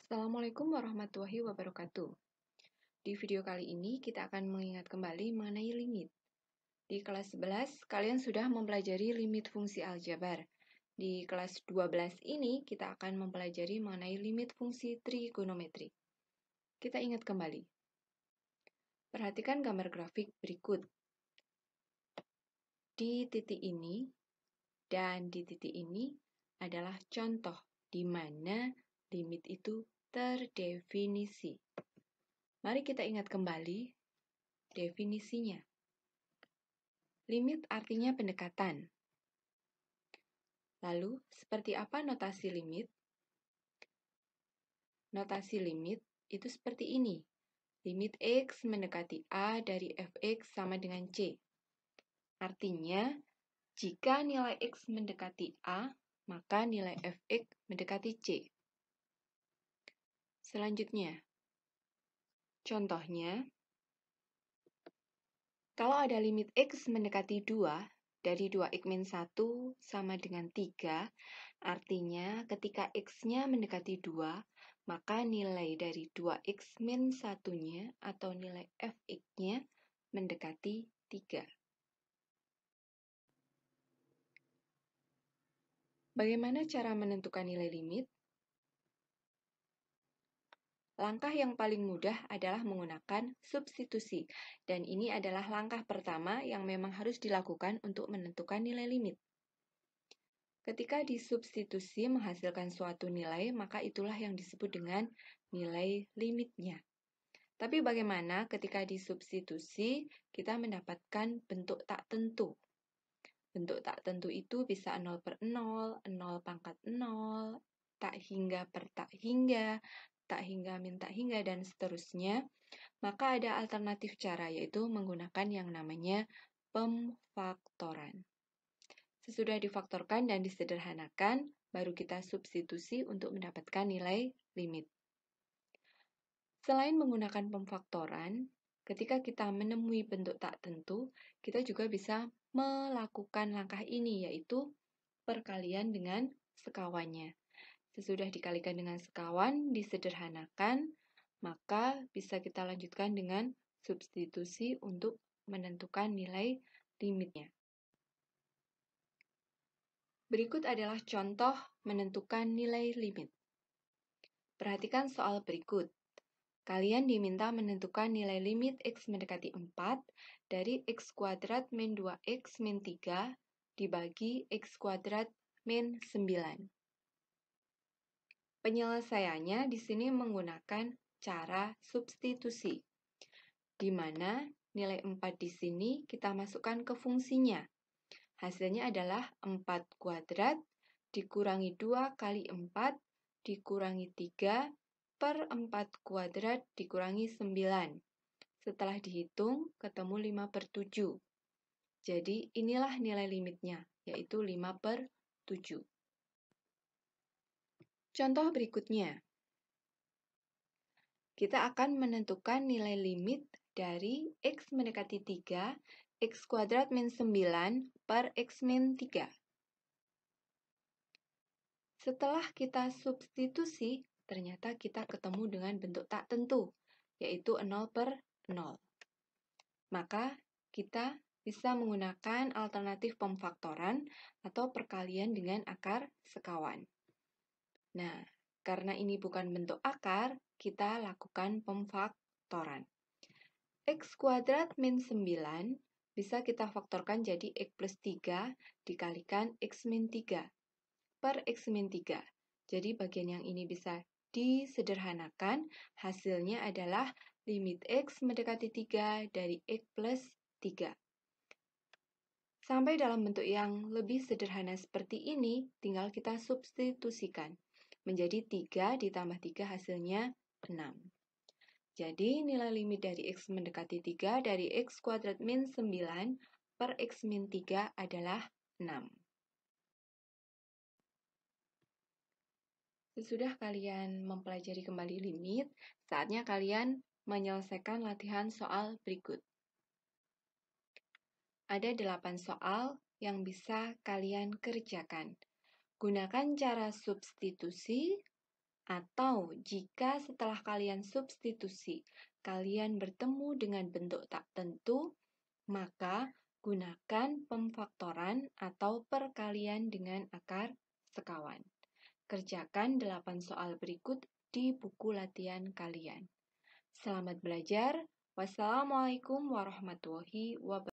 Assalamualaikum warahmatullahi wabarakatuh. Di video kali ini kita akan mengingat kembali mengenai limit. Di kelas 11, kalian sudah mempelajari limit fungsi aljabar. Di kelas 12 ini kita akan mempelajari mengenai limit fungsi trigonometri. Kita ingat kembali. Perhatikan gambar grafik berikut. Di titik ini dan di titik ini adalah contoh di mana limit itu terdefinisi. Mari kita ingat kembali definisinya. Limit artinya pendekatan. Lalu, seperti apa notasi limit? Notasi limit itu seperti ini. Limit X mendekati A dari fx sama dengan C. Artinya, jika nilai X mendekati A, maka nilai fx mendekati C. Selanjutnya, contohnya, kalau ada limit X mendekati 2, dari 2x-1 sama dengan 3, artinya ketika X-nya mendekati 2, maka nilai dari 2x-1-nya atau nilai fx-nya mendekati 3. Bagaimana cara menentukan nilai limit? Langkah yang paling mudah adalah menggunakan substitusi, dan ini adalah langkah pertama yang memang harus dilakukan untuk menentukan nilai limit. Ketika disubstitusi menghasilkan suatu nilai, maka itulah yang disebut dengan nilai limitnya. Tapi bagaimana ketika disubstitusi kita mendapatkan bentuk tak tentu? Bentuk tak tentu itu bisa 0/0, 0/0, tak hingga per tak hingga min tak hingga, dan seterusnya. Maka ada alternatif cara, yaitu menggunakan yang namanya pemfaktoran. Sesudah difaktorkan dan disederhanakan, baru kita substitusi untuk mendapatkan nilai limit. Selain menggunakan pemfaktoran, ketika kita menemui bentuk tak tentu, kita juga bisa melakukan langkah ini, yaitu perkalian dengan sekawannya. Sesudah dikalikan dengan sekawan, disederhanakan, maka bisa kita lanjutkan dengan substitusi untuk menentukan nilai limitnya. Berikut adalah contoh menentukan nilai limit. Perhatikan soal berikut. Kalian diminta menentukan nilai limit X mendekati 4 dari X kuadrat min 2X min 3 dibagi X kuadrat min 9. Penyelesaiannya di sini menggunakan cara substitusi, di mana nilai 4 di sini kita masukkan ke fungsinya. Hasilnya adalah 4 kuadrat dikurangi 2 kali 4 dikurangi 3 per 4 kuadrat dikurangi 9. Setelah dihitung, ketemu 5/7. Jadi, inilah nilai limitnya, yaitu 5/7. Contoh berikutnya. Kita akan menentukan nilai limit dari X mendekati 3, X kuadrat min 9 per X min 3. Setelah kita substitusi, ternyata kita ketemu dengan bentuk tak tentu, yaitu 0/0. Maka, kita bisa menggunakan alternatif pemfaktoran atau perkalian dengan akar sekawan. Nah, karena ini bukan bentuk akar, kita lakukan pemfaktoran. X kuadrat min 9 bisa kita faktorkan jadi X plus 3 dikalikan X min 3 per X min 3. Jadi bagian yang ini bisa disederhanakan, hasilnya adalah limit X mendekati 3 dari X plus 3. Sampai dalam bentuk yang lebih sederhana seperti ini, tinggal kita substitusikan. Menjadi 3 ditambah 3 hasilnya 6. Jadi nilai limit dari X mendekati 3 dari X kuadrat min 9 per X min 3 adalah 6. Sesudah kalian mempelajari kembali limit, saatnya kalian menyelesaikan latihan soal berikut. Ada 8 soal yang bisa kalian kerjakan. Gunakan cara substitusi, Atau jika setelah kalian substitusi, kalian bertemu dengan bentuk tak tentu, maka gunakan pemfaktoran atau perkalian dengan akar sekawan. Kerjakan 8 soal berikut di buku latihan kalian. Selamat belajar. Wassalamualaikum warahmatullahi wabarakatuh.